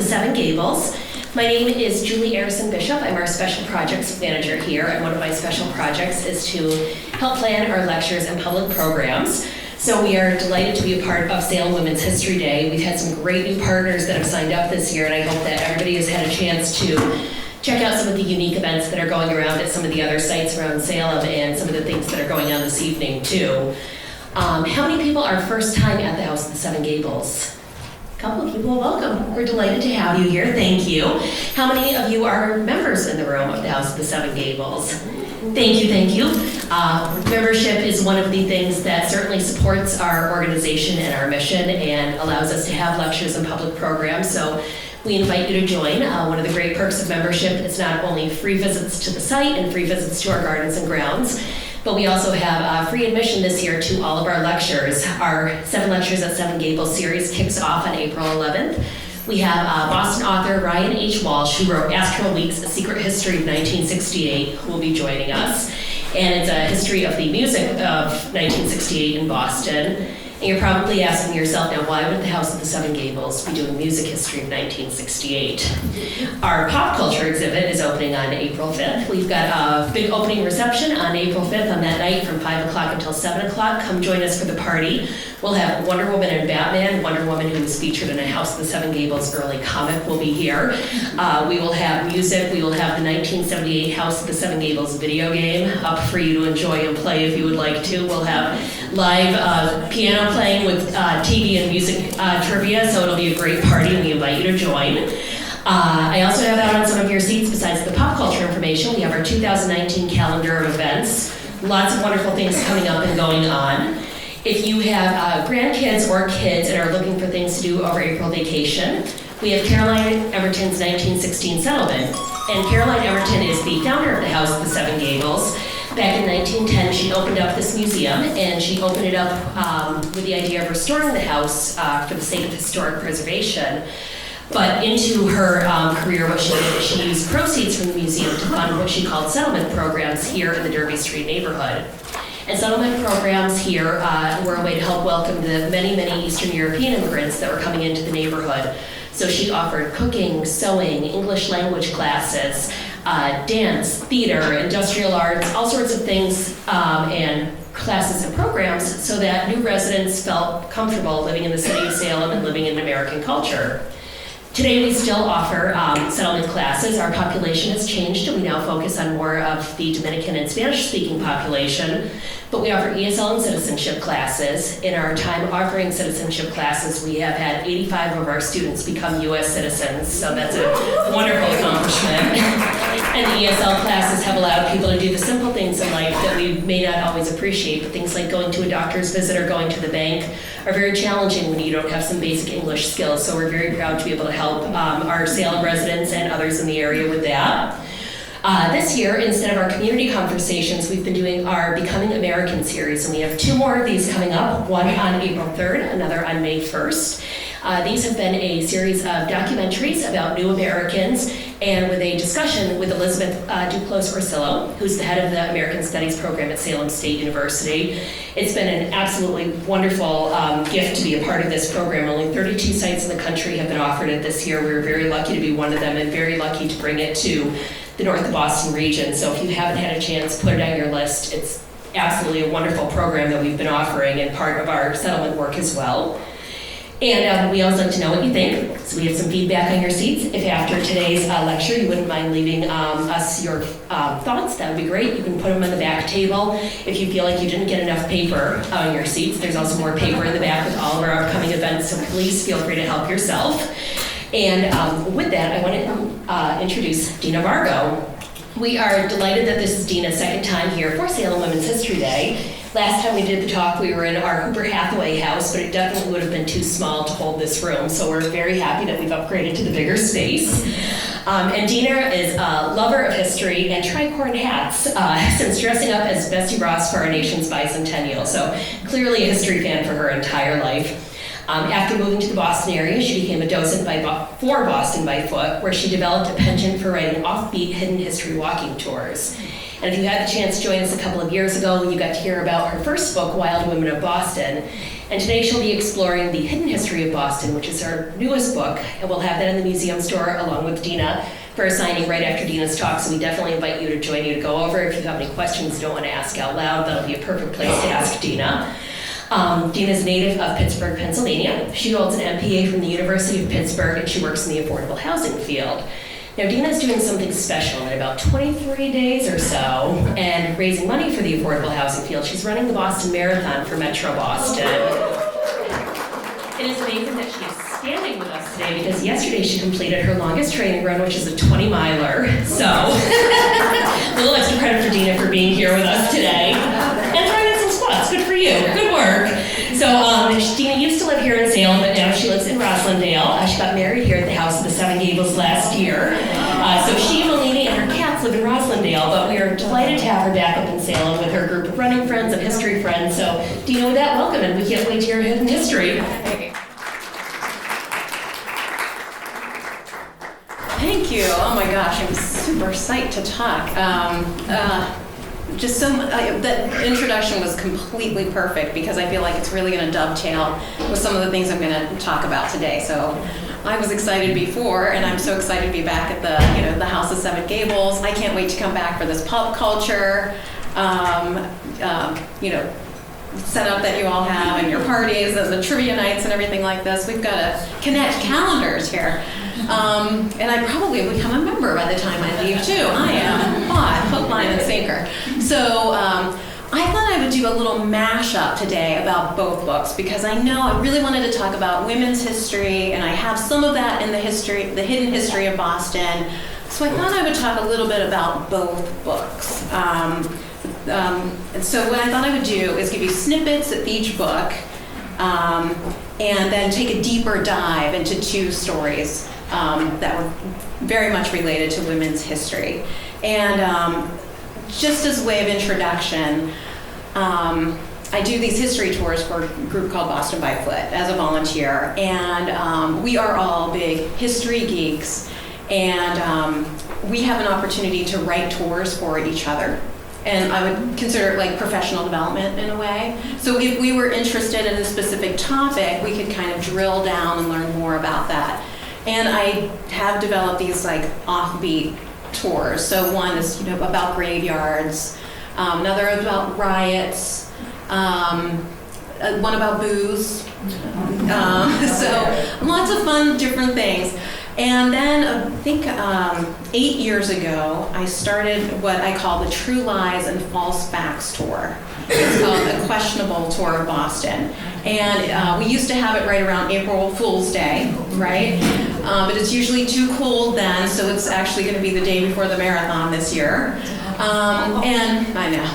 the Seven Gables. My name is Julie Arison Bishop. I'm our Special Projects Manager here, and one of my special projects is to help plan our lectures and public programs. So we are delighted to be a part of Salem Women's History Day. We've had some great new partners that have signed up this year, and I hope that everybody has had a chance to check out some of the unique events that are going around at some of the other sites around Salem and some of the things that are going on this evening too. How many people are first time at the House of the Seven Gables? A couple of people, welcome. We're delighted to have you here, thank you. How many of you are members in the room of the House of the Seven Gables? Thank you, thank you. Membership is one of the things that certainly supports our organization and our mission and allows us to have lectures and public programs. So we invite you to join. One of the great perks of membership is not only free visits to the site and free visits to our gardens and grounds, but we also have free admission this year to all of our lectures. Our Seven Lectures at Seven Gables series kicks off on April 11th. We have Boston author Ryan H. Walsh, who wrote Astral Week's A Secret History of 1968, who will be joining us. And it's a history of the music of 1968 in Boston. And you're probably asking yourself now, why would the House of the Seven Gables be doing music history of 1968? Our pop culture exhibit is opening on April 5th. We've got a big opening reception on April 5th on that night from 5 o'clock until 7 o'clock. Come join us for the party. We'll have Wonder Woman and Batman. Wonder Woman, who was featured in a House of the Seven Gables early comic, will be here. We will have music. We will have the 1978 House of the Seven Gables video game up for you to enjoy and play if you would like to. We'll have live piano playing with TV and music trivia, so it'll be a great party and we invite you to join. I also have out on some of your seats, besides the pop culture information, we have our 2019 calendar of events. Lots of wonderful things coming up and going on. If you have grandkids or kids and are looking for things to do over April vacation, we have Caroline Everton's 1916 settlement. And Caroline Everton is the founder of the House of the Seven Gables. Back in 1910, she opened up this museum, and she opened it up with the idea of restoring the house for the sake of historic preservation. But into her career, what she did is she used proceeds from the museum to fund what she called settlement programs here in the Derby Street neighborhood. And settlement programs here were a way to help welcome the many, many Eastern European immigrants that were coming into the neighborhood. So she offered cooking, sewing, English language classes, dance, theater, industrial arts, all sorts of things, and classes and programs so that new residents felt comfortable living in the city of Salem and living in American culture. Today we still offer settlement classes. Our population has changed and we now focus on more of the Dominican and Spanish-speaking population, but we offer ESL and citizenship classes. In our time offering citizenship classes, we have had 85 of our students become US citizens, so that's a wonderful accomplishment. And the ESL classes have allowed people to do the simple things in life that we may not always appreciate, but things like going to a doctor's visit or going to the bank are very challenging when you don't have some basic English skills, so we're very proud to be able to help our Salem residents and others in the area with that. This year, instead of our community conversations, we've been doing our Becoming American series, and we have two more of these coming up, one on April 3rd, another on May 1st. These have been a series of documentaries about new Americans and with a discussion with Elizabeth Duclos-Orsillo, who's the head of the American Studies program at Salem State University. It's been an absolutely wonderful gift to be a part of this program. Only 32 sites in the country have been offered it this year. We were very lucky to be one of them and very lucky to bring it to the North Boston region. So if you haven't had a chance, put it on your list. It's absolutely a wonderful program that we've been offering and part of our settlement work as well. And we always like to know what you think, so we have some feedback on your seats. If after today's lecture you wouldn't mind leaving us your thoughts, that would be great. You can put them on the back table. If you feel like you didn't get enough paper on your seats, there's also more paper in the back with all of our upcoming events, so please feel free to help yourself. And with that, I want to introduce Dina Vargo. We are delighted that this is Dina's second time here for Salem Women's History Day. Last time we did the talk, we were in our Hooper Hathaway house, but it definitely would have been too small to hold this room, so we're very happy that we've upgraded to the bigger space. And Dina is a lover of history and tricorn hats since dressing up as Bessie Ross for our nation's bicentennial, so clearly a history fan for her entire life. After moving to the Boston area, she became a docent for Boston by Foot, where she developed a penchant for writing offbeat hidden history walking tours. And if you had the chance to join us a couple of years ago, you got to hear about her first book, Wild Women of Boston. And today she'll be exploring the hidden history of Boston, which is her newest book, and we'll have that in the museum store along with Dina for a signing right after Dina's talk, so we definitely invite you to join you to go over. If you have any questions you don't want to ask out loud, that'll be a perfect place to ask Dina. Dina's a native of Pittsburgh, Pennsylvania. She holds an MPA from the University of Pittsburgh, and she works in the affordable housing field. Now, Dina's doing something special in about 23 days or so, and raising money for the affordable housing field. She's running the Boston Marathon for Metro Boston. It is amazing that she is standing with us today because yesterday she completed her longest training run, which is a 20-miler. So, a little extra credit for Dina for being here with us today. And throwing in some squats. Good for you. Good work. So, Dina used to live here in Salem, but now she lives in Roslindale. She got married here at the house of the Seven Gables last year. So she, Melanie, and her cats live in Roslindale, but we are delighted to have her back up in Salem with her group of running friends and history friends. So, Dina, with that, welcome, and we can't wait to hear hidden history. Thank you. Oh my gosh, I'm super psyched to talk. That introduction was completely perfect because I feel like it's really going to dovetail with some of the things I'm going to talk about today. So I was excited before, and I'm so excited to be back at the House of Seven Gables. I can't wait to come back for this pop culture, setup that you all have and your parties and the trivia nights and everything like this. We've got to connect calendars here. And I probably will become a member by the time I leave too. I am hot, hook, line, and sinker. So I thought I would do a little mashup today about both books because I know I really wanted to talk about women's history, and I have some of that in the hidden history of Boston. So I thought I would talk a little bit about both books. And so what I thought I would do is give you snippets of each book, and then take a deeper dive into two stories that were very much related to women's history. And just as a way of introduction, I do these history tours for a group called Boston by Foot as a volunteer, and we are all big history geeks, and we have an opportunity to write tours for each other. And I would consider it like professional development in a way. So if we were interested in a specific topic, we could kind of drill down and learn more about that. And I have developed these like offbeat tours. So one is about graveyards, another is about riots, one about booze. So lots of fun, different things. And then I think 8 years ago, I started what I call the True Lies and False Facts Tour. It's called a Questionable Tour of Boston. And we used to have it right around April Fool's Day, right? But it's usually too cold then, so it's actually going to be the day before the marathon this year. And I know,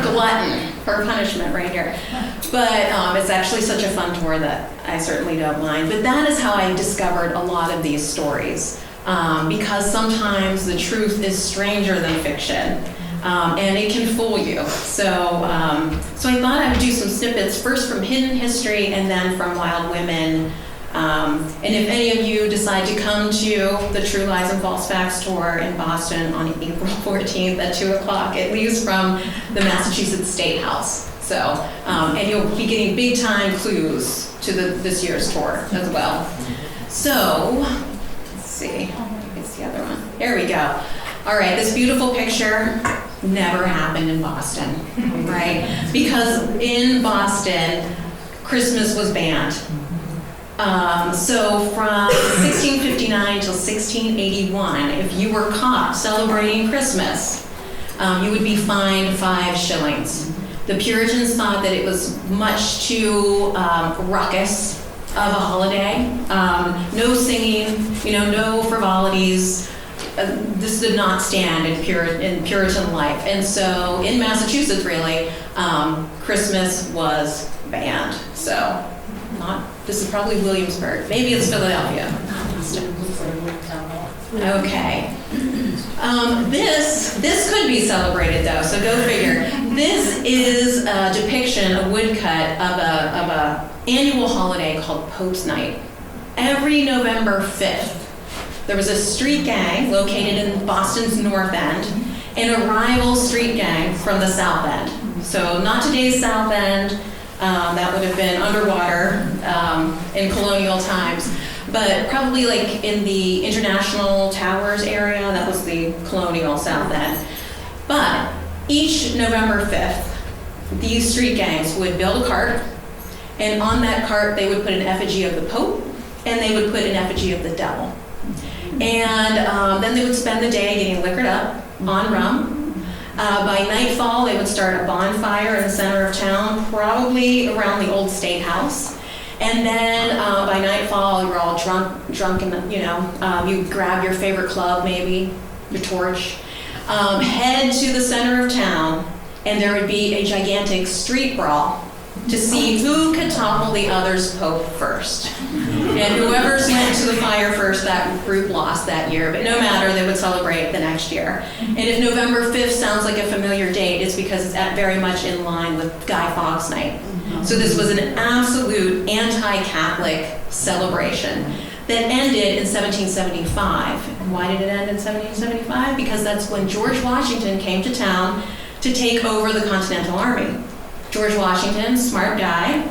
glutton for punishment right here. But it's actually such a fun tour that I certainly don't mind. But that is how I discovered a lot of these stories, because sometimes the truth is stranger than fiction, and it can fool you. So I thought I would do some snippets, first from hidden history and then from Wild Women. And if any of you decide to come to the True Lies and False Facts tour in Boston on April 14th at 2 o'clock, it leaves from the Massachusetts State House. So, and you'll be getting big time clues to this year's tour as well. So, let's see, it's the other one. There we go. All right, this beautiful picture never happened in Boston, right? Because in Boston, Christmas was banned. So from 1659 till 1681, if you were caught celebrating Christmas, you would be fined 5 shillings. The Puritans thought that it was much too ruckus of a holiday. No singing, no frivolities. This did not stand in Puritan life. And so in Massachusetts, really, Christmas was banned. So this is probably Williamsburg. Maybe it's Philadelphia. Okay. This could be celebrated though, so go figure. This is a depiction, a woodcut of a annual holiday called Pope's Night. Every November 5th, there was a street gang located in Boston's North End and a rival street gang from the South End. So not today's South End, That would have been underwater in colonial times. But probably like in the International Towers area, that was the colonial South End. But each November 5th, these street gangs would build a cart, and on that cart they would put an effigy of the Pope, and they would put an effigy of the devil. And then they would spend the day getting liquored up on rum. By nightfall, they would start a bonfire in the center of town, probably around the old State House. And then by nightfall, you were all drunk, and you grab your favorite club, maybe your torch, head to the center of town, and there would be a gigantic street brawl to see who could topple the other's pope first. And whoever went to the fire first, that group lost that year. But no matter, they would celebrate the next year. And if November 5th sounds like a familiar date, it's because it's very much in line with Guy Fawkes Night. So this was an absolute anti-Catholic celebration that ended in 1775. And why did it end in 1775? Because that's when George Washington came to town to take over the Continental Army. George Washington, smart guy,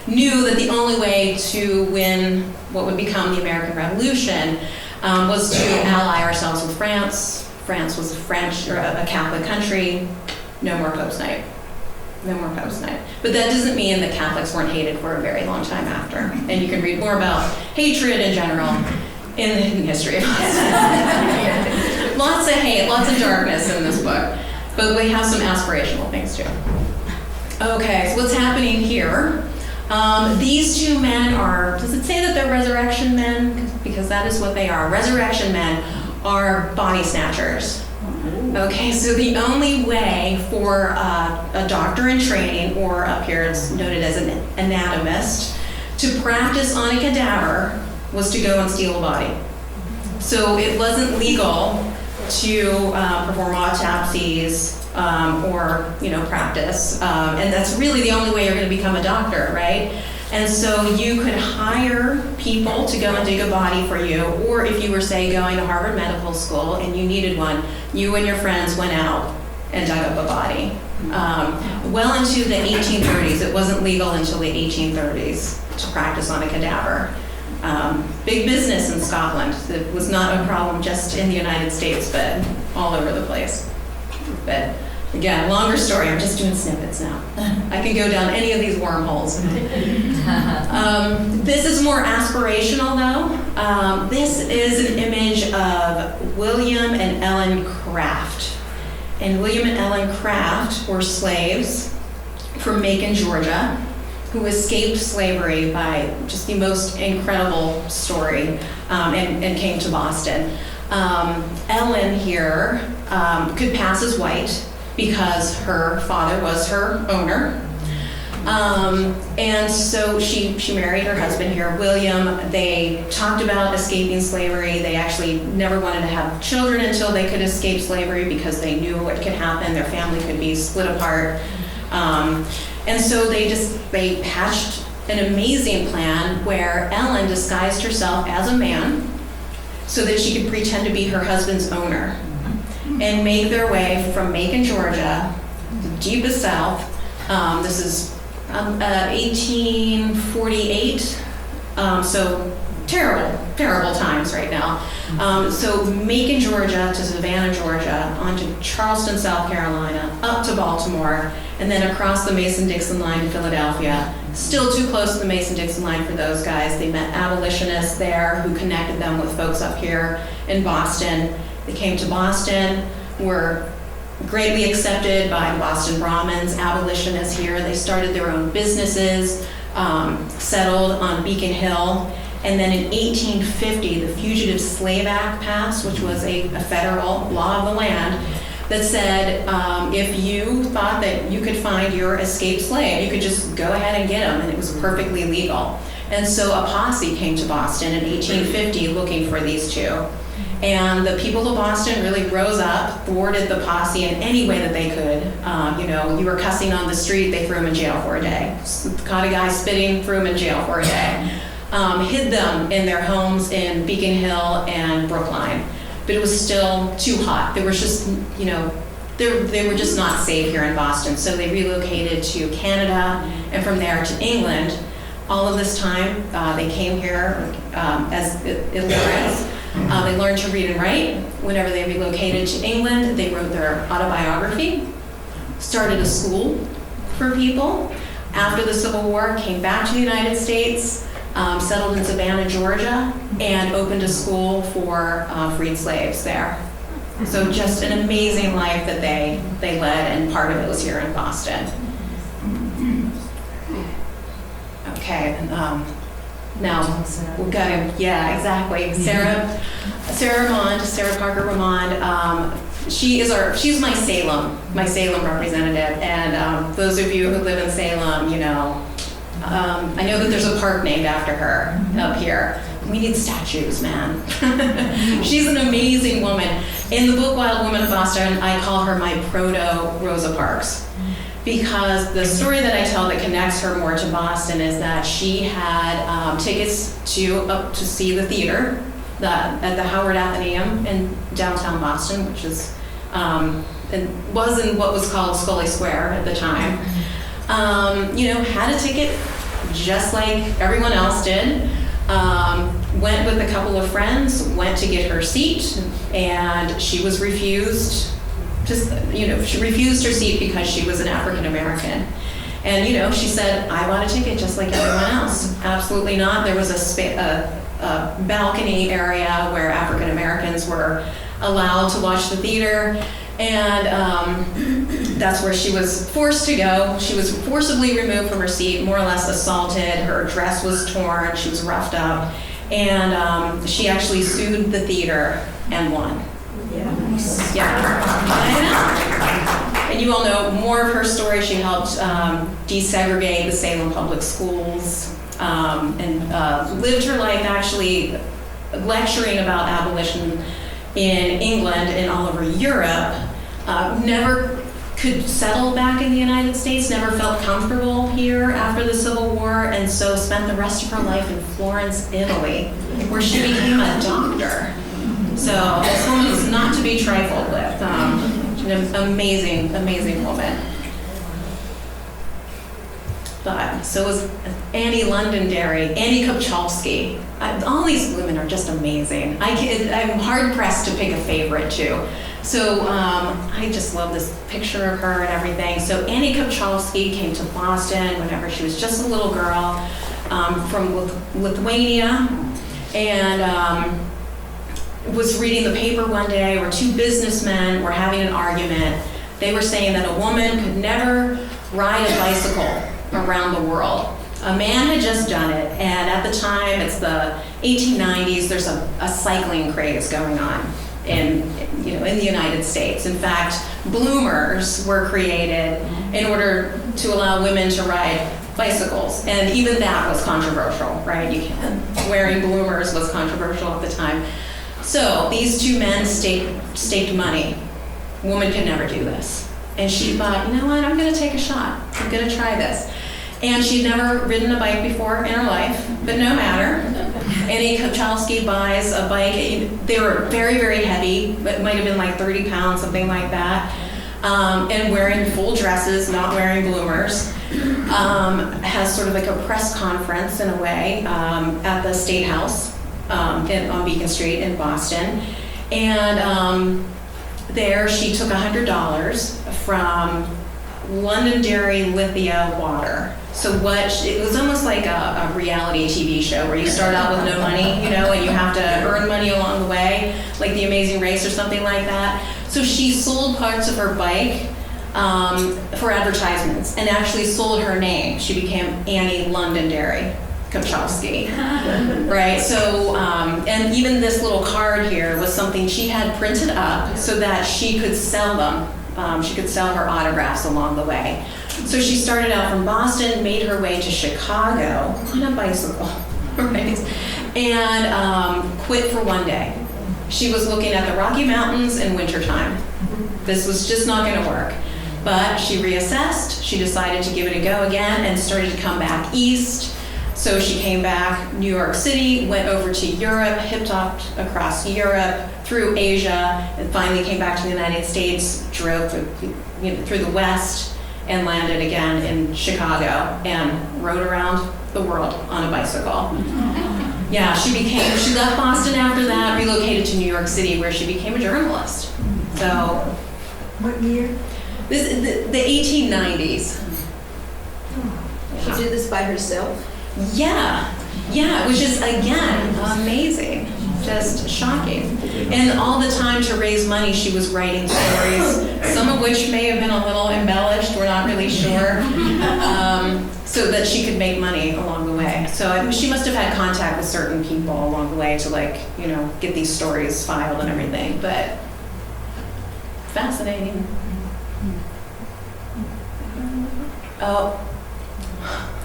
knew that the only way to win what would become the American Revolution was to ally ourselves with France. France was a Catholic country. No more Pope's Night. No more Pope's Night. But that doesn't mean that Catholics weren't hated for a very long time after. And you can read more about hatred in general in the hidden history of us. Lots of hate, lots of darkness in this book. But we have some aspirational things too. Okay, so what's happening here? These two men are, does it say that they're resurrection men? Because that is what they are. Resurrection men are body snatchers. Okay, so the only way for a doctor in training, or up here it's noted as an anatomist, to practice on a cadaver was to go and steal a body. So it wasn't legal to perform autopsies or practice, and that's really the only way you're going to become a doctor, right? And so you could hire people to go and dig a body for you, or if you were, say, going to Harvard Medical School and you needed one, you and your friends went out and dug up a body. Well into the 1830s, it wasn't legal until the 1830s to practice on a cadaver. Big business in Scotland. It was not a problem just in the United States, but all over the place. But again, longer story. I'm just doing snippets now. I can go down any of these wormholes. This is more aspirational, though. This is an image of William and Ellen Kraft. And William and Ellen Kraft were slaves from Macon, Georgia, who escaped slavery by just the most incredible story, and came to Boston. Ellen here could pass as white because her father was her owner. And so she married her husband here, William. They talked about escaping slavery. They actually never wanted to have children until they could escape slavery because they knew what could happen. Their family could be split apart. And so they hatched an amazing plan where Ellen disguised herself as a man so that she could pretend to be her husband's owner and make their way from Macon, Georgia, the deepest south. This is 1848, so terrible times right now. So Macon, Georgia to Savannah, Georgia, onto Charleston, South Carolina, up to Baltimore, and then across the Mason-Dixon line to Philadelphia. Still too close to the Mason-Dixon line for those guys. They met abolitionists there who connected them with folks up here in Boston. They came to Boston, were greatly accepted by Boston Brahmins, abolitionists here. They started their own businesses, settled on Beacon Hill. And then in 1850, the Fugitive Slave Act passed, which was a federal law of the land that said if you thought that you could find your escaped slave, you could just go ahead and get him, and it was perfectly legal. And so a posse came to Boston in 1850 looking for these two. And the people of Boston really rose up, thwarted the posse in any way that they could. You were cussing on the street, they threw him in jail for a day. Caught a guy spitting, threw him in jail for a day. Hid them in their homes in Beacon Hill and Brookline. But it was still too hot. There was just, they were just not safe here in Boston. So they relocated to Canada and from there to England. All of this time, they came here as illiterates. They learned to read and write. Whenever they relocated to England, they wrote their autobiography, started a school for people. After the Civil War, came back to the United States, settled in Savannah, Georgia, and opened a school for freed slaves there. So just an amazing life that they led, and part of it was here in Boston. Okay, now we've got to, yeah, exactly. Sarah Parker Ramond. She's my Salem representative, and those of you who live in Salem, you know, I know that there's a park named after her up here. We need statues, man. She's an amazing woman. In the book Wild Woman of Boston, I call her my proto Rosa Parks, because the story that I tell that connects her more to Boston is that she had tickets to see the theater at the Howard Athenaeum in downtown Boston, which is was in what was called Scully Square at the time. Had a ticket just like everyone else did. Went with a couple of friends, went to get her seat, and she was refused. She refused her seat because she was an African American. And, she said, I bought a ticket just like everyone else. Absolutely not. There was a balcony area where African Americans were allowed to watch the theater. And that's where she was forced to go. She was forcibly removed from her seat, more or less assaulted. Her dress was torn. She was roughed up. And she actually sued the theater and won. Yeah. And you all know more of her story. She helped desegregate the Salem public schools and lived her life actually lecturing about abolition in England and all over Europe. Never could settle back in the United States, never felt comfortable here after the Civil War, and so spent the rest of her life in Florence, Italy, where she became a doctor. So this woman is not to be trifled with. She's an amazing, amazing woman. But so was Annie Londonderry, Annie Kopchalski. All these women are just amazing. I'm hard pressed to pick a favorite too. So I just love this picture of her and everything. So Annie Kopchalski came to Boston whenever she was just a little girl from Lithuania, and was reading the paper one day where two businessmen were having an argument. They were saying that a woman could never ride a bicycle around the world. A man had just done it, and at the time, it's the 1890s, there's a cycling craze going on in the United States. In fact, bloomers were created in order to allow women to ride bicycles, and even that was controversial, right? Wearing bloomers was controversial at the time. So these two men staked money. Woman could never do this. And she thought, you know what, I'm gonna take a shot. I'm gonna try this. And she'd never ridden a bike before in her life, but no matter. Annie Kopchalski buys a bike. They were very, very heavy, but it might have been like 30 pounds, something like that. And wearing full dresses, not wearing bloomers. Has sort of like a press conference in a way at the State House on Beacon Street in Boston. And there she took $100 from Londonderry Lithia water. So it was almost like a reality TV show where you start out with no money, and you have to earn money along the way, like The Amazing Race or something like that. So she sold parts of her bike for advertisements and actually sold her name. She became Annie Londonderry Kopchalski, right? So, and even this little card here was something she had printed up so that she could sell them. She could sell her autographs along the way. So she started out from Boston, made her way to Chicago on a bicycle, right? And quit for one day. She was looking at the Rocky Mountains in wintertime. This was just not going to work. But she reassessed. She decided to give it a go again and started to come back east. So she came back, New York City, went over to Europe, hip-hopped across Europe, through Asia and finally came back to the United States, drove through the West, and landed again in Chicago and rode around the world on a bicycle. Yeah, she left Boston after that, relocated to New York City where she became a journalist. So, What year? the 1890s. She did this by herself? Yeah, which is again amazing, just shocking. And all the time to raise money, she was writing stories, some of which may have been a little embellished, we're not really sure, so that she could make money along the way. So she must have had contact with certain people along the way to get these stories filed and everything, but fascinating. Oh.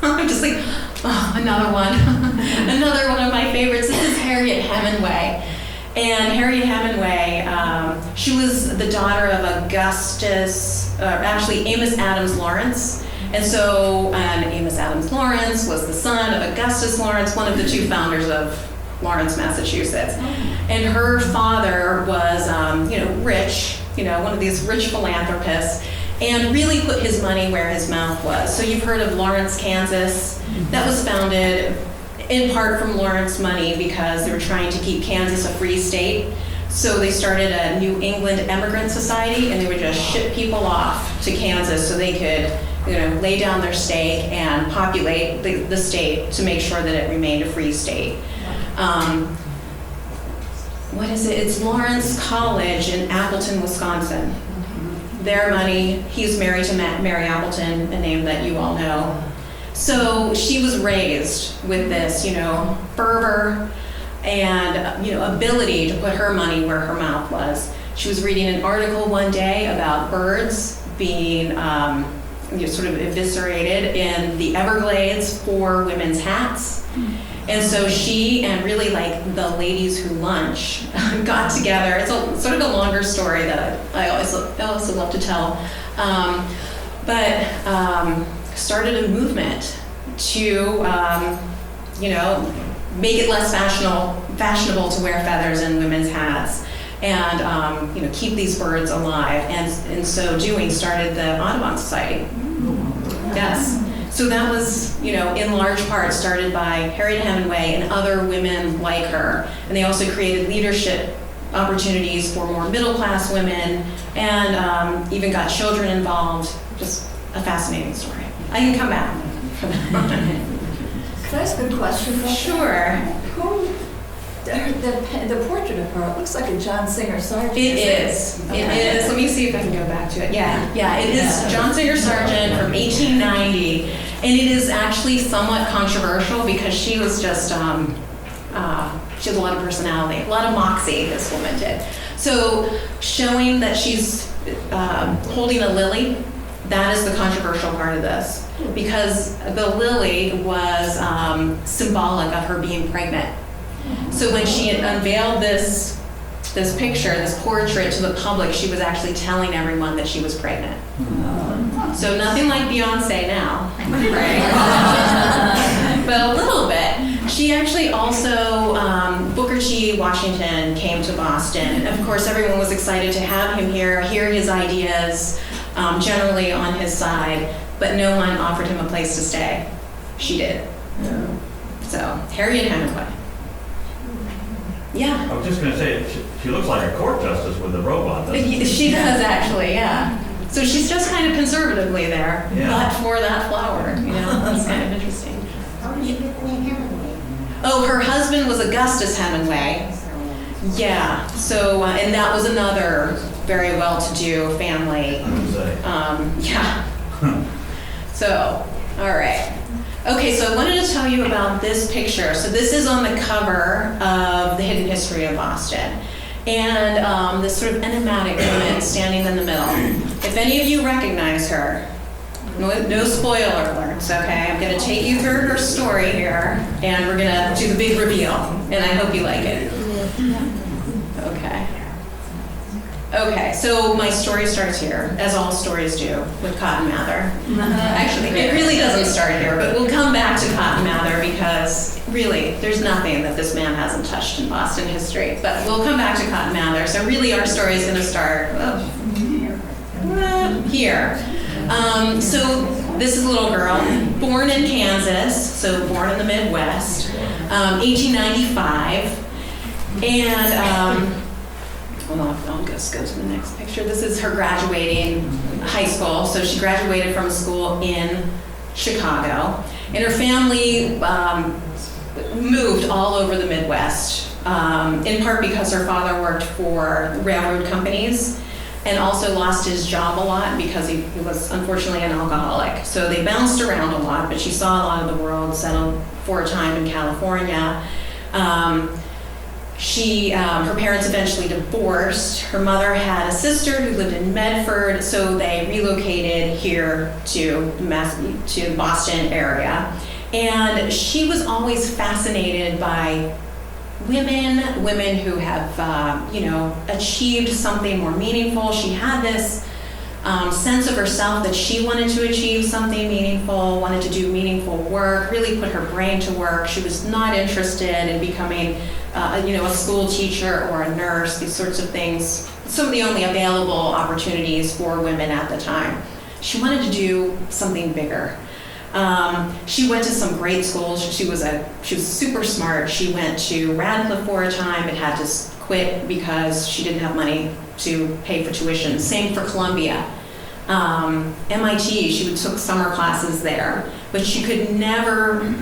I'm just like, another one. Another one of my favorites. This is Harriet Hemingway. And Harriet Hemingway, she was the daughter of Amos Adams Lawrence. And so Amos Adams Lawrence was the son of Augustus Lawrence, one of the two founders of Lawrence, Massachusetts. And her father was, rich, one of these rich philanthropists, and really put his money where his mouth was. So you've heard of Lawrence, Kansas. That was founded in part from Lawrence money because they were trying to keep Kansas a free state. So they started a New England Emigrant Society, and they would just ship people off to Kansas so they could lay down their stake and populate the state to make sure that it remained a free state. What is it? It's Lawrence College in Appleton, Wisconsin. Their money. He's married to Mary Appleton, a name that you all know. So she was raised with this, fervor and, ability to put her money where her mouth was. She was reading an article one day about birds being sort of eviscerated in the Everglades for women's hats. And so she and really the ladies who lunch got together. It's sort of a longer story that I also love to tell. But started a movement to, make it less fashionable to wear feathers in women's hats and, keep these birds alive. And in so doing, started the Audubon Society. Yes. So that was, in large part started by Harriet Hemingway and other women like her. And they also created leadership opportunities for more middle-class women and even got children involved. Just a fascinating story. I can come back. Can I ask a question? Sure. The portrait of her, it looks like a John Singer Sargent. It is. It is. Let me see if I can go back to it. Yeah. It is John Singer Sargent from 1890, and it is actually somewhat controversial because she was just she has a lot of personality, a lot of moxie. This woman did. So showing that she's holding a lily, that is the controversial part of this because the lily was symbolic of her being pregnant. So when she unveiled this picture, this portrait to the public, she was actually telling everyone that she was pregnant. So nothing like Beyonce now, right? But a little bit. She actually also, Booker T. Washington came to Boston. Of course, everyone was excited to have him here, hear his ideas, generally on his side, but no one offered him a place to stay. She did. So, Harriet Hemingway. Yeah. I was just going to say, she looks like a court justice with a robe on, doesn't she? She does, actually, yeah. So she's just kind of conservatively there, but for that flower, that's kind of interesting. How did you get the name Hemingway? Oh, her husband was Augustus Hemingway. Yeah, so, and that was another very well-to-do family. I would say. Yeah. So, all right. Okay, so I wanted to tell you about this picture. So this is on the cover of The Hidden History of Boston. And this sort of enigmatic woman standing in the middle. If any of you recognize her, no spoiler alerts, okay? I'm gonna take you through her story here, and we're gonna do the big reveal, and I hope you like it. Okay. Okay, so my story starts here, as all stories do, with Cotton Mather. Actually, it really doesn't start here, but we'll come back to Cotton Mather because really, there's nothing that this man hasn't touched in Boston history. But we'll come back to Cotton Mather. So really, our story is going to start here. So this is a little girl, born in Kansas, so born in the Midwest, 1895, and I'll just go to the next picture. This is her graduating high school. So she graduated from school in Chicago, and her family moved all over the Midwest, in part because her father worked for railroad companies and also lost his job a lot because he was unfortunately an alcoholic. So they bounced around a lot, but she saw a lot of the world, settled for a time in California. Her parents eventually divorced. Her mother had a sister who lived in Medford, so they relocated here to the Boston area. And she was always fascinated by women who have, achieved something more meaningful. She had this sense of herself that she wanted to achieve something meaningful, wanted to do meaningful work, really put her brain to work. She was not interested in becoming a school teacher or a nurse, these sorts of things, some of the only available opportunities for women at the time. She wanted to do something bigger. She went to some great schools. She was super smart. She went to Radcliffe for a time but had to quit because she didn't have money to pay for tuition. Same for Columbia. MIT, she took summer classes there, but she could never,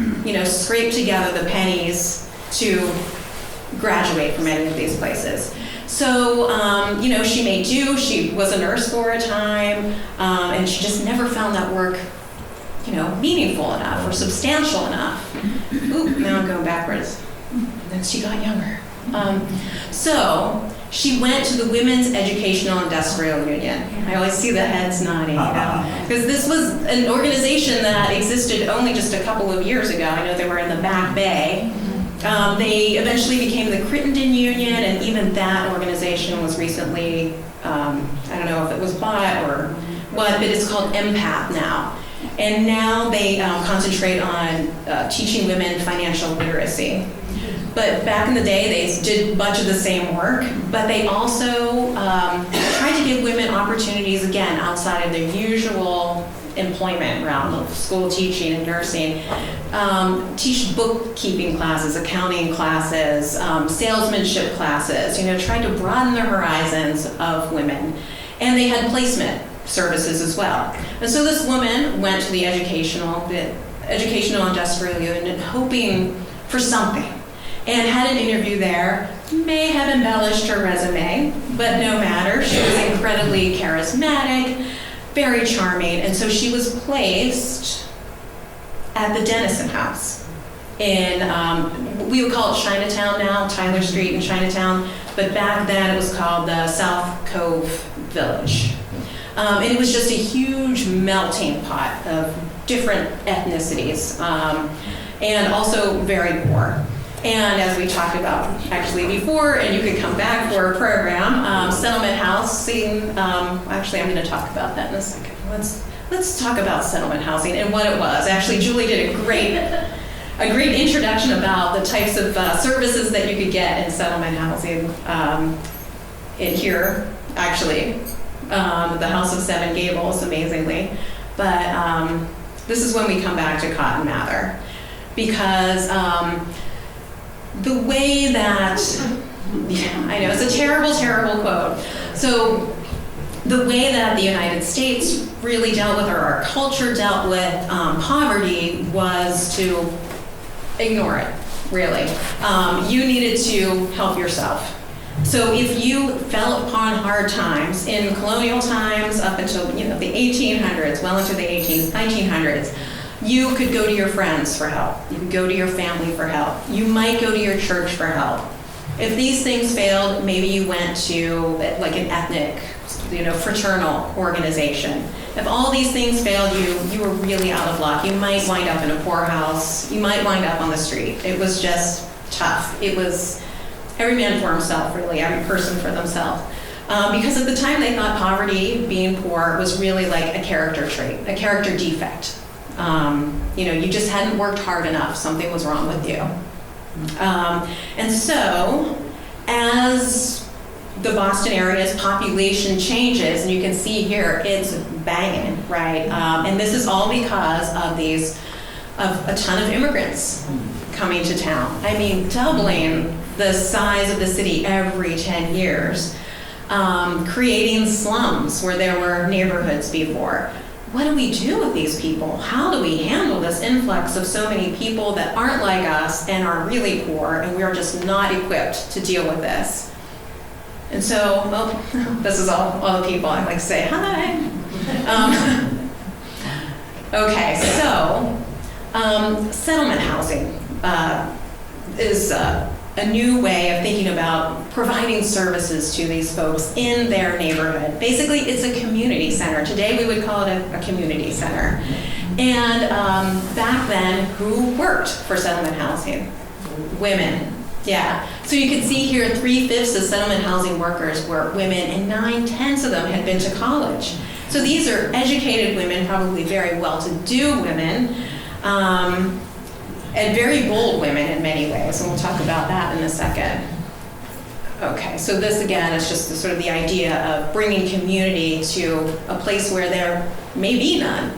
scrape together the pennies to graduate from any of these places. So, she made do. She was a nurse for a time, and she just never found that work, meaningful enough or substantial enough. Ooh, now I'm going backwards. Then she got younger. So she went to the Women's Educational Industrial Union. I always see the heads nodding, because this was an organization that existed only just a couple of years ago. I know they were in the Back Bay. They eventually became the Crittenden Union, and even that organization was recently, I don't know if it was bought or what, but it's called Empath now. And now they concentrate on teaching women financial literacy. But back in the day, they did much of the same work, but they also tried to give women opportunities, again, outside of their usual employment realm of school teaching and nursing. Teach bookkeeping classes, accounting classes, salesmanship classes, tried to broaden the horizons of women. And they had placement services as well. And so this woman went to the educational industrial union hoping for something, and had an interview there, may have embellished her resume, but no matter. She was incredibly charismatic, very charming, and so she was placed at the Dennison House in, we would call it Chinatown now, Tyler Street in Chinatown, but back then it was called the South Cove Village. And it was just a huge melting pot of different ethnicities, and also very poor. And as we talked about actually before, and you could come back for a program, settlement housing, actually I'm going to talk about that in a second. Let's talk about settlement housing and what it was. Actually, Julie did a great introduction about the types of services that you could get in settlement housing in here, actually. The House of Seven Gables, amazingly. But this is when we come back to Cotton Mather, because the way that, I know, it's a terrible, terrible quote. So the way that the United States really dealt with, or our culture dealt with poverty, was to ignore it, really. You needed to help yourself. So if you fell upon hard times in colonial times up until the 1800s, well into the 1900s, you could go to your friends for help. You could go to your family for help. You might go to your church for help. If these things failed, maybe you went to like an ethnic, fraternal organization. If all these things failed you were really out of luck. You might wind up in a poorhouse. You might wind up on the street. It was just tough. It was every man for himself, really, every person for themselves. Because at the time they thought poverty, being poor, was really like a character trait, a character defect. You just hadn't worked hard enough, something was wrong with you. And so, as the Boston area's population changes, and you can see here, it's banging, right? And this is all because of a ton of immigrants coming to town. I mean, doubling the size of the city every 10 years, creating slums where there were neighborhoods before. What do we do with these people? How do we handle this influx of so many people that aren't like us and are really poor, and we are just not equipped to deal with this? And so, well, this is all the people I like to say hi. Okay, so settlement housing is a new way of thinking about providing services to these folks in their neighborhood. Basically, it's a community center. Today, we would call it a community center. And back then, who worked for settlement housing? Women. Yeah. So you can see here, 3/5 of settlement housing workers were women, and 9/10 of them had been to college. So these are educated women, probably very well-to-do women, and very bold women in many ways, and we'll talk about that in a second. Okay, so this again is just sort of the idea of bringing community to a place where there may be none.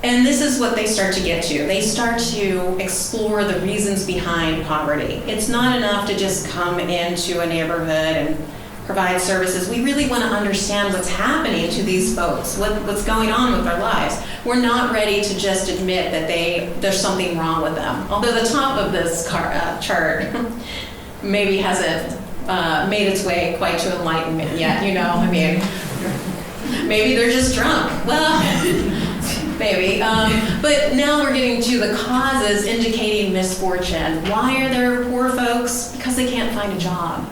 And this is what they start to get to. They start to explore the reasons behind poverty. It's not enough to just come into a neighborhood and provide services. We really want to understand what's happening to these folks, what's going on with their lives. We're not ready to just admit that there's something wrong with them. Although the top of this chart maybe hasn't made its way quite to enlightenment yet, maybe they're just drunk. Well, maybe. But now we're getting to the causes indicating misfortune. Why are there poor folks? Because they can't find a job.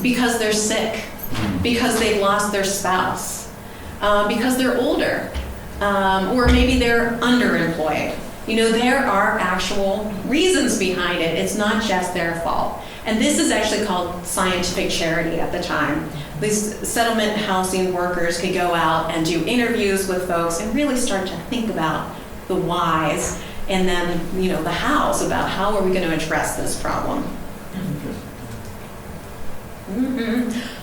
Because they're sick, because they've lost their spouse, because they're older, or maybe they're underemployed. There are actual reasons behind it. It's not just their fault. And this is actually called scientific charity at the time. These settlement housing workers could go out and do interviews with folks and really start to think about the whys, and then, the hows, about how are we going to address this problem.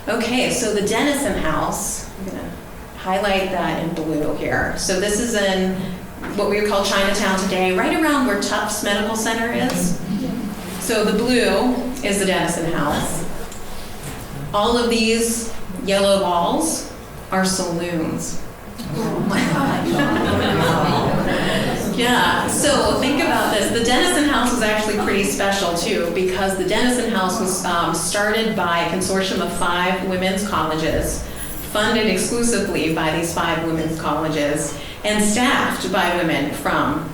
Okay, so the Dennison House, I'm going to highlight that in blue here. So this is in what we would call Chinatown today, right around where Tufts Medical Center is. So the blue is the Dennison House. All of these yellow balls are saloons. Oh my God. Yeah, so think about this. The Dennison House was actually pretty special too, because the Dennison House was started by a consortium of 5 women's colleges, funded exclusively by these 5 women's colleges, and staffed by women from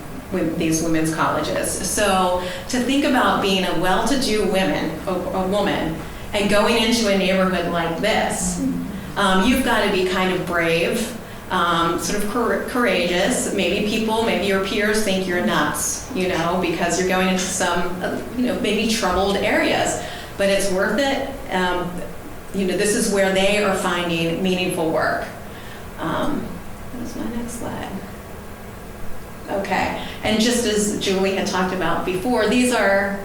these women's colleges. So to think about being a well-to-do woman, and going into a neighborhood like this, you've got to be kind of brave, sort of courageous. Maybe your peers think you're nuts, because you're going into some, maybe troubled areas, but it's worth it. This is where they are finding meaningful work. That's my next slide. Okay, and just as Julie had talked about before, these are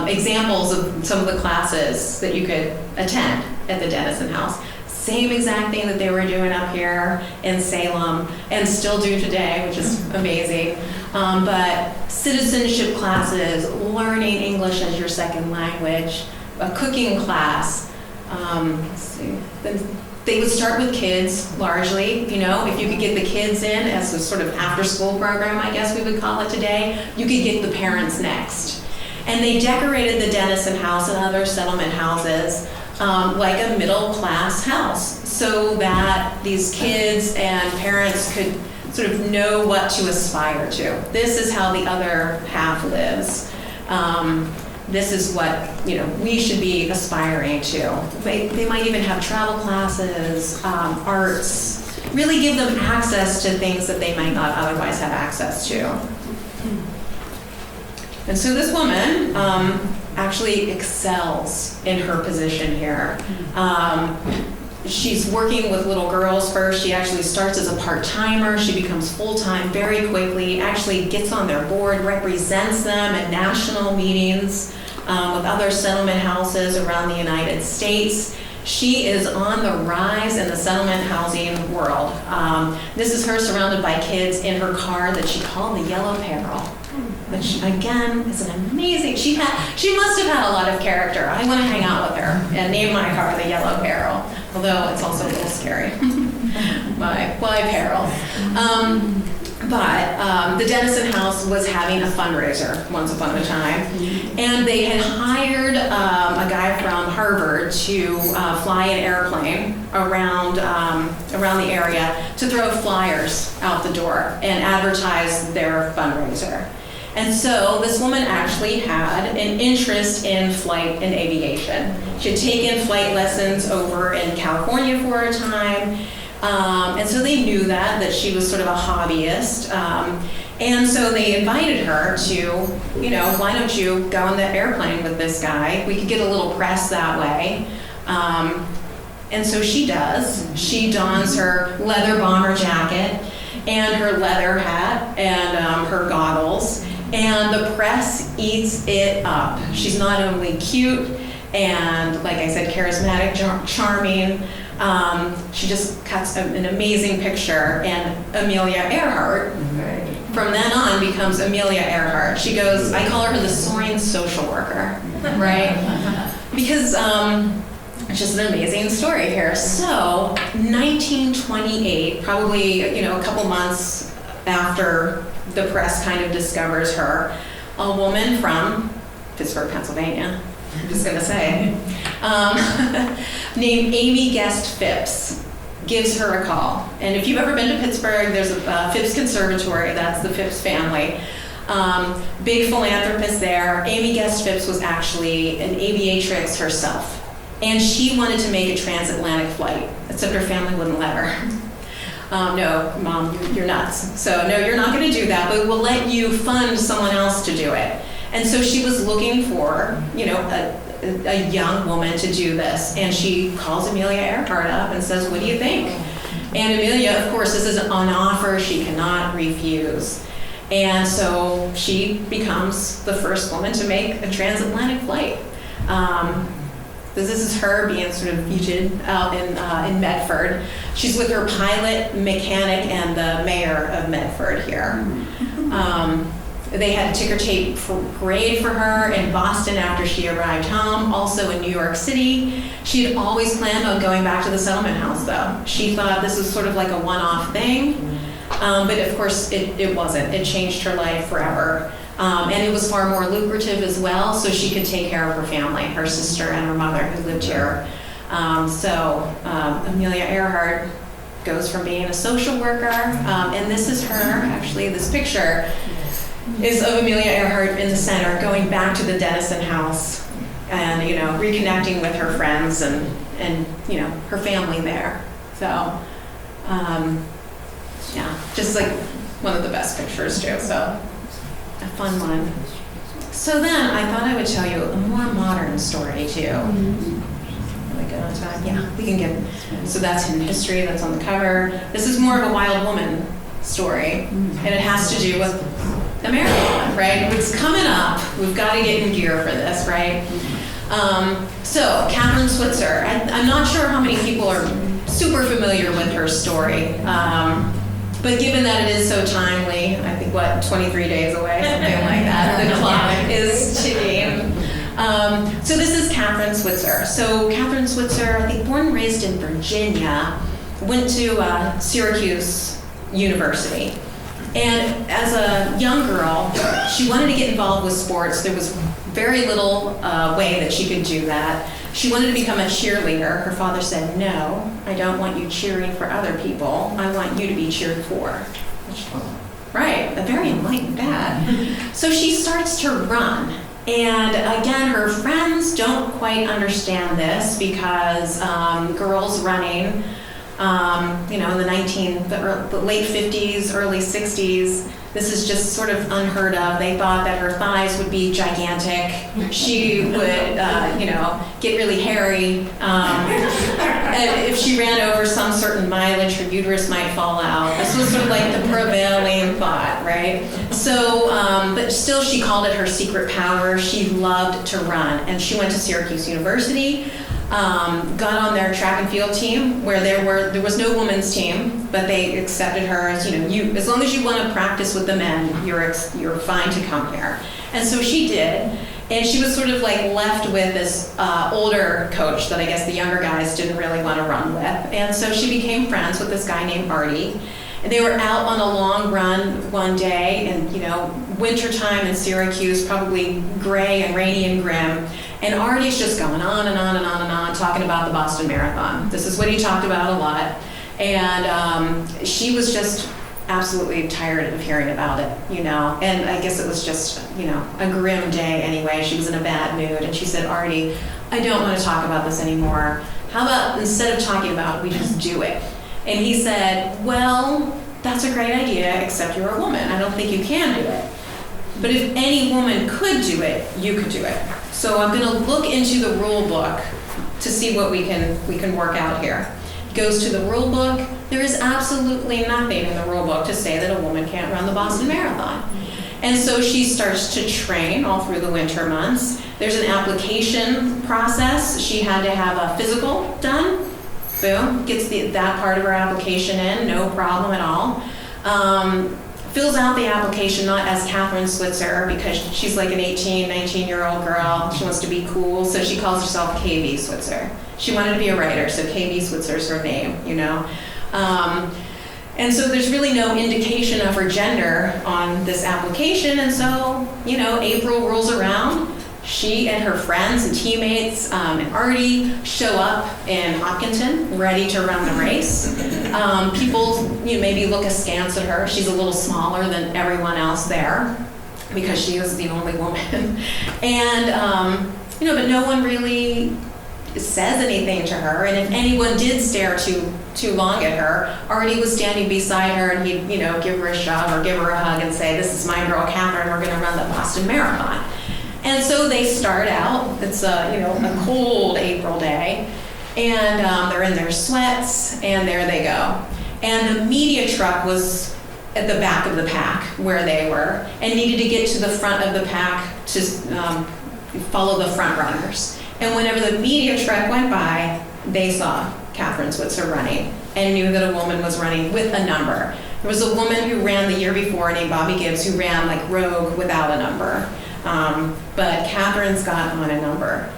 examples of some of the classes that you could attend at the Dennison House. Same exact thing that they were doing up here in Salem and still do today, which is amazing. But citizenship classes, learning English as your second language, a cooking class. Let's see. They would start with kids largely, if you could get the kids in as a sort of after-school program, I guess we would call it today, you could get the parents next. And they decorated the Dennison House and other settlement houses like a middle-class house, so that these kids and parents could sort of know what to aspire to. This is how the other half lives. This is what we should be aspiring to. They might even have travel classes, arts, really give them access to things that they might not otherwise have access to. And so this woman actually excels in her position here. She's working with little girls first. She actually starts as a part-timer. She becomes full-time very quickly, actually gets on their board, represents them at national meetings with other settlement houses around the United States. She is on the rise in the settlement housing world. This is her surrounded by kids in her car that she called the Yellow Peril, which again is an amazing, she must have had a lot of character. I want to hang out with her and name my car the Yellow Peril, although it's also a little scary. Why peril? But the Dennison House was having a fundraiser once upon a time, and they had hired a guy from Harvard to fly an airplane around the area to throw flyers out the door and advertise their fundraiser. And so this woman actually had an interest in flight and aviation. She had taken flight lessons over in California for a time. And so they knew that she was sort of a hobbyist. And so they invited her to, why don't you go on the airplane with this guy? We could get a little press that way. And so she does. She dons her leather bomber jacket and her leather hat and her goggles. And the press eats it up. She's not only cute and, like I said, charismatic, charming. She just cuts an amazing picture, and Amelia Earhart, from then on, becomes Amelia Earhart. She goes, I call her the Soaring social worker, right? Because it's just an amazing story here. So, 1928, probably a couple months after the press kind of discovers her, a woman from Pittsburgh, Pennsylvania, I'm just gonna say, named Amy Guest Phipps gives her a call. And if you've ever been to Pittsburgh, there's a Phipps Conservatory, that's the Phipps family. Big philanthropist there. Amy Guest Phipps was actually an aviatrix herself. And she wanted to make a transatlantic flight, except her family wouldn't let her. No, Mom, you're nuts. So no, you're not gonna do that, but we'll let you fund someone else to do it. And so she was looking for, a young woman to do this. And she calls Amelia Earhart up and says, what do you think? And Amelia, of course, this is an offer she cannot refuse. And so she becomes the first woman to make a transatlantic flight. This is her being sort of featured out in Medford. She's with her pilot, mechanic, and the mayor of Medford here. They had a ticker tape parade for her in Boston after she arrived home, also in New York City. She had always planned on going back to the settlement house, though. She thought this was sort of like a one-off thing, but of course it wasn't. It changed her life forever. And it was far more lucrative as well, so she could take care of her family, her sister and her mother who lived here. So Amelia Earhart goes from being a social worker, and this is her, actually, this picture is of Amelia Earhart in the center, going back to the Dennison house and, reconnecting with her friends and her family there. So, yeah, just like one of the best pictures too, so a fun one. So then I thought I would tell you a more modern story too. Really good on time? Yeah, we can get, so that's Hidden History, that's on the cover. This is more of a wild woman story, and it has to do with America, right? It's coming up. We've got to get in gear for this, right? So, Katherine Switzer. I'm not sure how many people are super familiar with her story, but given that it is so timely, I think, 23 days away, something like that, the clock is ticking. So this is Katherine Switzer. So Katherine Switzer, I think born and raised in Virginia, went to Syracuse University. And as a young girl, she wanted to get involved with sports. There was very little way that she could do that. She wanted to become a cheerleader. Her father said, no, I don't want you cheering for other people. I want you to be cheered for. Right, a very enlightened dad. So she starts to run. And again, her friends don't quite understand this because girls running, in the late 50s, early 60s, This is just sort of unheard of. They thought that her thighs would be gigantic. She would, get really hairy. And if she ran over some certain mileage, her uterus might fall out. This was sort of like the prevailing thought, right? So, but still she called it her secret power. She loved to run. And she went to Syracuse University, got on their track and field team where there was no women's team, but they accepted her as, as long as you want to practice with the men, you're fine to come here. And so she did. And she was sort of like left with this older coach that I guess the younger guys didn't really want to run with. And so she became friends with this guy named Artie. And they were out on a long run one day, and wintertime in Syracuse, probably gray and rainy and grim. And Artie's just going on and on and on and on, talking about the Boston Marathon. This is what he talked about a lot. And she was just absolutely tired of hearing about it, and I guess it was just, a grim day anyway. She was in a bad mood, and she said, Artie, I don't want to talk about this anymore. How about instead of talking about it, we just do it? And he said, well, that's a great idea, except you're a woman. I don't think you can do it. But if any woman could do it, you could do it. So I'm going to look into the rule book to see what we can work out here. Goes to the rule book. There is absolutely nothing in the rule book to say that a woman can't run the Boston Marathon. And so she starts to train all through the winter months. There's an application process. She had to have a physical done. Boom, gets that part of her application in, no problem at all. Fills out the application not as Katherine Switzer because she's like an 18, 19-year-old girl. She wants to be cool, so she calls herself KB Switzer. She wanted to be a writer, so KB Switzer's her name, And so there's really no indication of her gender on this application, and so, April rolls around. She and her friends and teammates and Artie show up in Hopkinton, ready to run the race. People, maybe look askance at her. She's a little smaller than everyone else there because she is the only woman. And, but no one really says anything to her. And if anyone did stare too long at her, Artie was standing beside her, and he'd, give her a shove or give her a hug and say, "This is my girl, Katherine. We're going to run the Boston Marathon." And so they start out. It's a cold April day, and they're in their sweats, and there they go. And the media truck was at the back of the pack where they were, and needed to get to the front of the pack to follow the front runners. And whenever the media truck went by, they saw Katherine Switzer running and knew that a woman was running with a number. There was a woman who ran the year before named Bobby Gibbs who ran like rogue without a number. But Katherine's got on a number.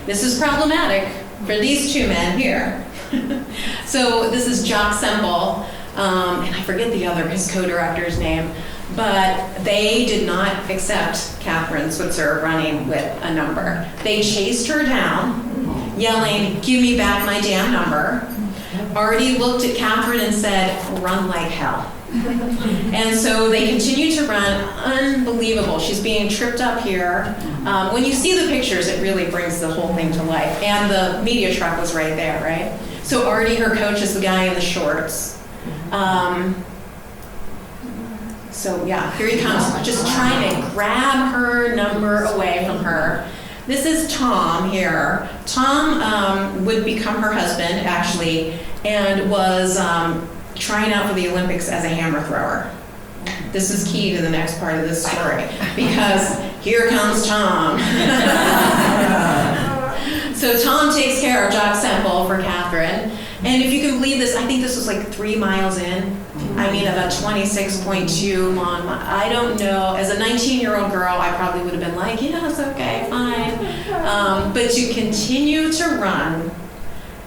This is problematic for these two men here. So this is Jock Semple, and I forget his co-director's name, but they did not accept Katherine Switzer running with a number. They chased her down, yelling, "Give me back my damn number." Artie looked at Katherine and said, "Run like hell." And so they continue to run. Unbelievable. She's being tripped up here. When you see the pictures, it really brings the whole thing to life. And the media truck was right there, right? So Artie, her coach, is the guy in the shorts. So yeah, here he comes, just trying to grab her number away from her. This is Tom here. Tom would become her husband, actually, and was trying out for the Olympics as a hammer thrower. This is key to the next part of this story, because here comes Tom. So Tom takes care of Jock Semple for Katherine. And if you can believe this, I think this was like 3 miles in. I mean, about 26.2 long. I don't know. As a 19-year-old girl, I probably would have been like, yeah, it's okay, fine. But to continue to run,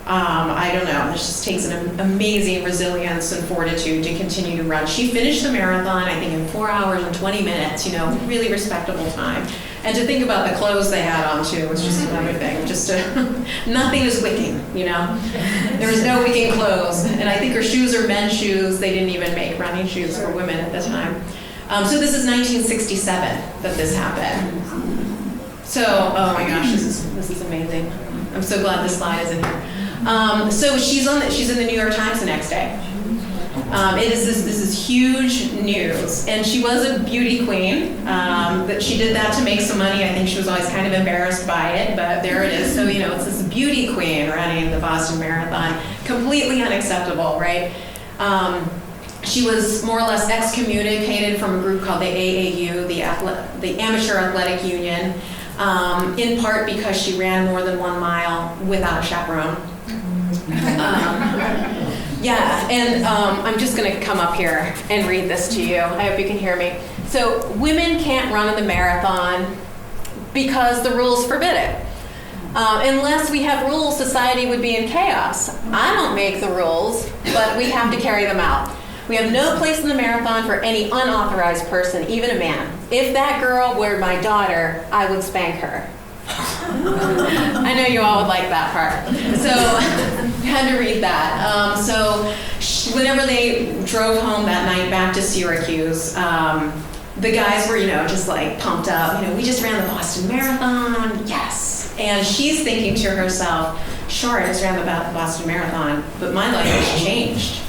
I don't know. It just takes an amazing resilience and fortitude to continue to run. She finished the marathon, I think, in 4 hours and 20 minutes, really respectable time. And to think about the clothes they had on, too, was just another thing. Nothing is wicking, There was no wicking clothes. And I think her shoes are men's shoes. They didn't even make running shoes for women at the time. So this is 1967 that this happened. So, oh my gosh, this is amazing. I'm so glad this slide is in here. So she's in the New York Times the next day. This is huge news, and she was a beauty queen. That she did that to make some money. I think she was always kind of embarrassed by it, but there it is. So it's this beauty queen running the Boston Marathon, completely unacceptable, right? She was more or less excommunicated from a group called the AAU, the Amateur Athletic Union, in part because she ran more than 1 mile without a chaperone. Yeah, and I'm just going to come up here and read this to you. I hope you can hear me. So, women can't run in the marathon because the rules forbid it. Unless we have rules, society would be in chaos. I don't make the rules, but we have to carry them out. We have no place in the marathon for any unauthorized person, even a man. If that girl were my daughter, I would spank her. I know you all would like that part. So I had to read that. Whenever they drove home that night back to Syracuse, the guys were, just like pumped up. We just ran the Boston Marathon, yes. And she's thinking to herself, sure, I just ran the Boston Marathon, but my life has changed.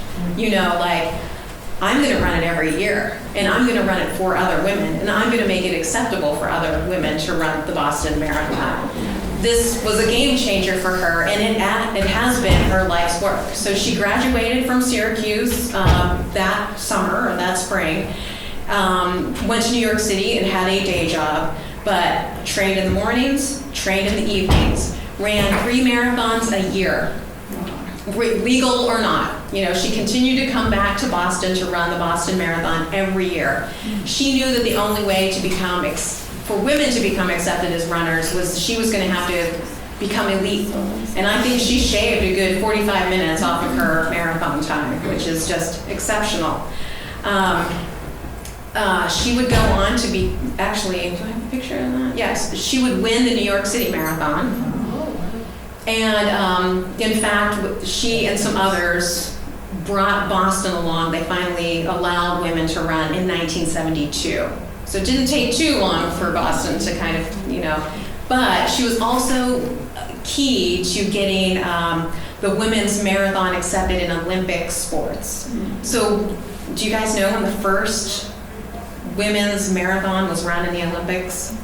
I'm going to run it every year, and I'm going to run it for other women, and I'm going to make it acceptable for other women to run the Boston Marathon. This was a game changer for her, and it has been her life's work. So she graduated from Syracuse that summer or that spring, went to New York City and had a day job, but trained in the mornings, trained in the evenings, ran 3 marathons a year. Legal or not, she continued to come back to Boston to run the Boston Marathon every year. She knew that the only way to for women to become accepted as runners was she was going to have to become elite. And I think she shaved a good 45 minutes off of her marathon time, which is just exceptional. She would go on to be, actually, do I have a picture of that? Yes, she would win the New York City Marathon. And in fact, she and some others brought Boston along. They finally allowed women to run in 1972. So it didn't take too long for Boston to kind of, but she was also key to getting the women's marathon accepted in Olympic sports. So do you guys know when the first women's marathon was run in the Olympics?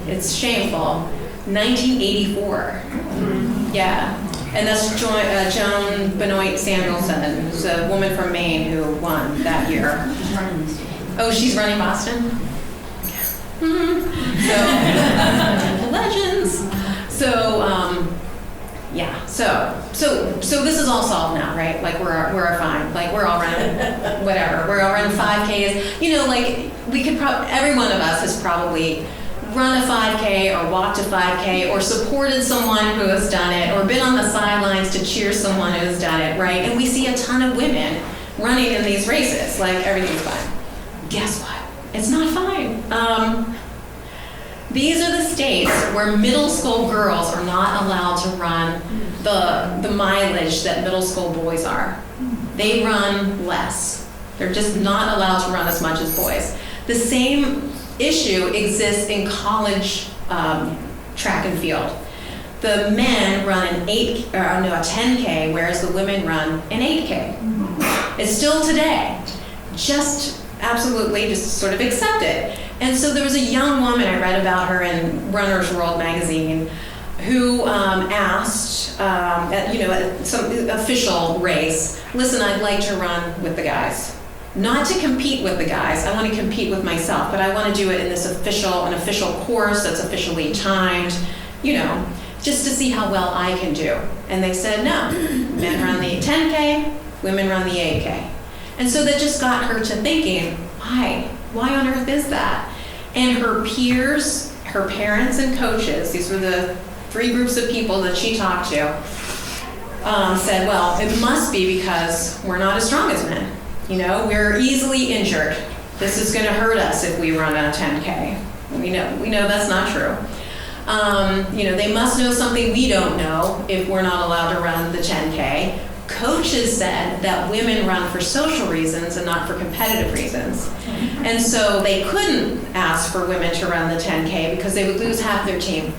It's shameful. 1984. Yeah, and that's Joan Benoit Samuelson, who's a woman from Maine who won that year. Oh, she's running Boston? So, legends. So, yeah. So this is all solved now, right? Like we're fine. Like we're all running, whatever. We're all running 5Ks. Like we could every one of us has probably run a 5K or walked a 5K or supported someone who has done it or been on the sidelines to cheer someone who has done it, right? And we see a ton of women running in these races, like everything's fine. Guess what? It's not fine. These are the states where middle school girls are not allowed to run the mileage that middle school boys are. They run less. They're just not allowed to run as much as boys. The same issue exists in college track and field. The men run a 10K, whereas the women run an 8K. It's still today. Just absolutely just sort of accept it. And so there was a young woman, I read about her in Runner's World magazine, who asked at some official race, listen, I'd like to run with the guys. Not to compete with the guys, I want to compete with myself, but I want to do it in this an official course that's officially timed, just to see how well I can do. And they said, no, men run the 10K, women run the 8K. And so that just got her to thinking, why? Why on earth is that? And her peers, her parents and coaches, these were the 3 groups of people that she talked to, said, well, it must be because we're not as strong as men. We're easily injured. This is going to hurt us if we run a 10K. We know that's not true. They must know something we don't know if we're not allowed to run the 10K. Coaches said that women run for social reasons and not for competitive reasons. And so they couldn't ask for women to run the 10K because they would lose half their team.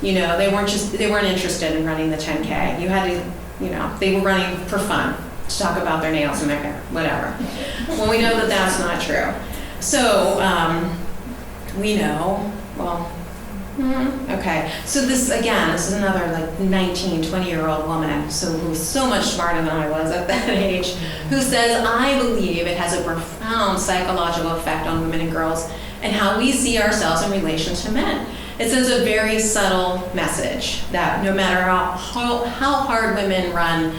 They weren't interested in running the 10K. You had to, they were running for fun. to talk about their nails and their hair, whatever. Well, we know that that's not true. So we know, well, okay. So this is another like 19, 20-year-old woman, so who was so much smarter than I was at that age, who says, I believe it has a profound psychological effect on women and girls and how we see ourselves in relation to men. It sends a very subtle message that no matter how hard women run,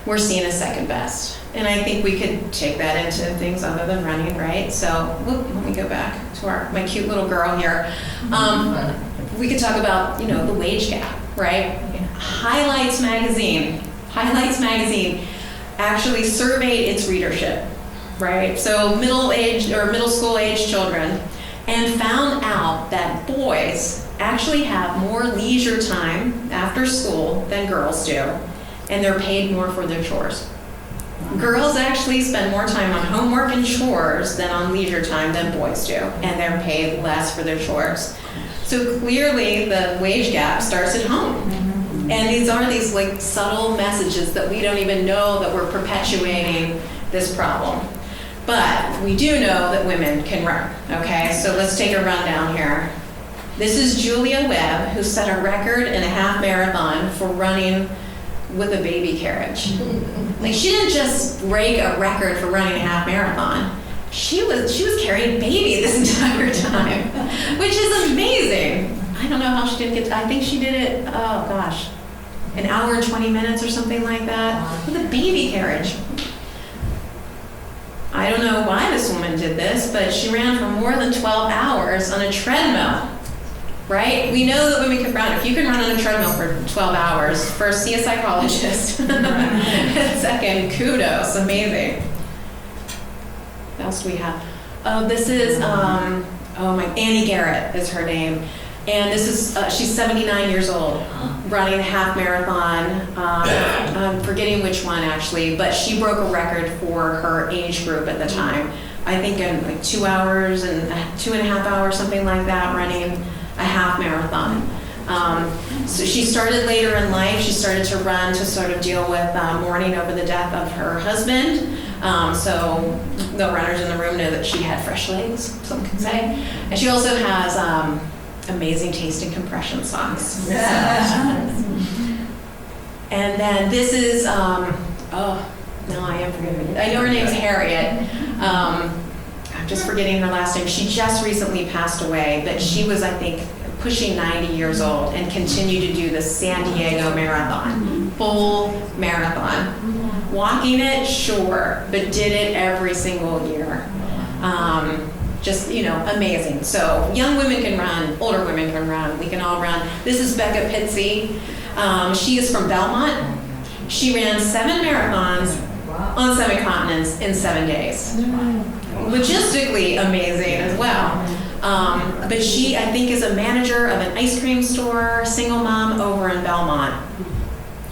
we're seen as second best. And I think we could take that into things other than running, right? So, let me go back to my cute little girl here. We could talk about, the wage gap, right? Highlights magazine actually surveyed its readership, right? So middle school age children, and found out that boys actually have more leisure time after school than girls do, and they're paid more for their chores. Girls actually spend more time on homework and chores than on leisure time than boys do, and they're paid less for their chores. So clearly the wage gap starts at home. And these are these like subtle messages that we don't even know that we're perpetuating this problem. But we do know that women can run, okay? So let's take a rundown here. This is Julia Webb, who set a record in a half marathon for running with a baby carriage. Like, she didn't just break a record for running a half marathon. She was carrying a baby this entire time, which is amazing. I don't know how she didn't I think she did it, an hour and 20 minutes or something like that, with a baby carriage. I don't know why this woman did this, but she ran for more than 12 hours on a treadmill, right? We know that women can run. If you can run on a treadmill for 12 hours, first, see a psychologist. And second, kudos, amazing. What else do we have? Oh, this is, Annie Garrett is her name. And this is, she's 79 years old, running a half marathon. I'm forgetting which one actually, but she broke a record for her age group at the time. I think in like 2 hours and 2.5 hours, something like that, running a half marathon. So she started later in life. She started to run to sort of deal with mourning over the death of her husband. So the runners in the room know that she had fresh legs, some could say. And she also has amazing taste in compression socks. And then this is, I am forgetting. I know her name's Harriet. I'm just forgetting her last name. She just recently passed away, but she was, I think, pushing 90 years old and continued to do the San Diego Marathon, full marathon. Walking it, sure, but did it every single year. Just, amazing. So young women can run, older women can run, we can all run. This is Becca Pitsy. She is from Vermont. She ran 7 marathons on 7 continents in 7 days. Logistically amazing as well. But she, I think, is a manager of an ice cream store, single mom over in Belmont.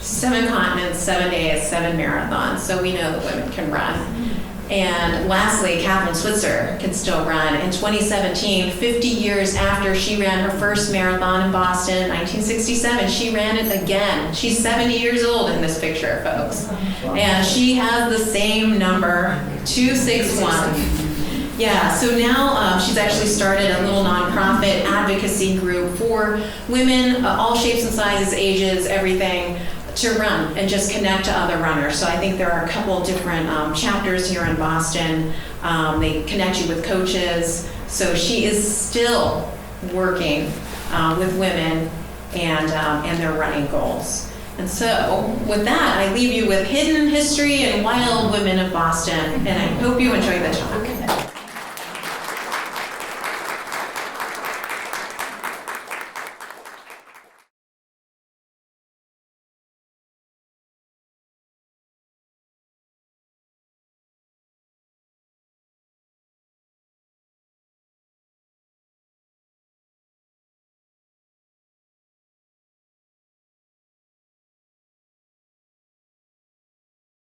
7 continents, 7 days, 7 marathons. So we know that women can run. And lastly, Katherine Switzer can still run. In 2017, 50 years after she ran her first marathon in Boston in 1967, she ran it again. She's 70 years old in this picture, folks. And she has the same number, 261. Yeah, so now she's actually started a little nonprofit advocacy group for women, all shapes and sizes, ages, everything, to run and just connect to other runners. So I think there are a couple of different chapters here in Boston. They connect you with coaches. So she is still working with women and their running goals. And so with that, I leave you with Hidden History and Wild Women of Boston. And I hope you enjoy the talk.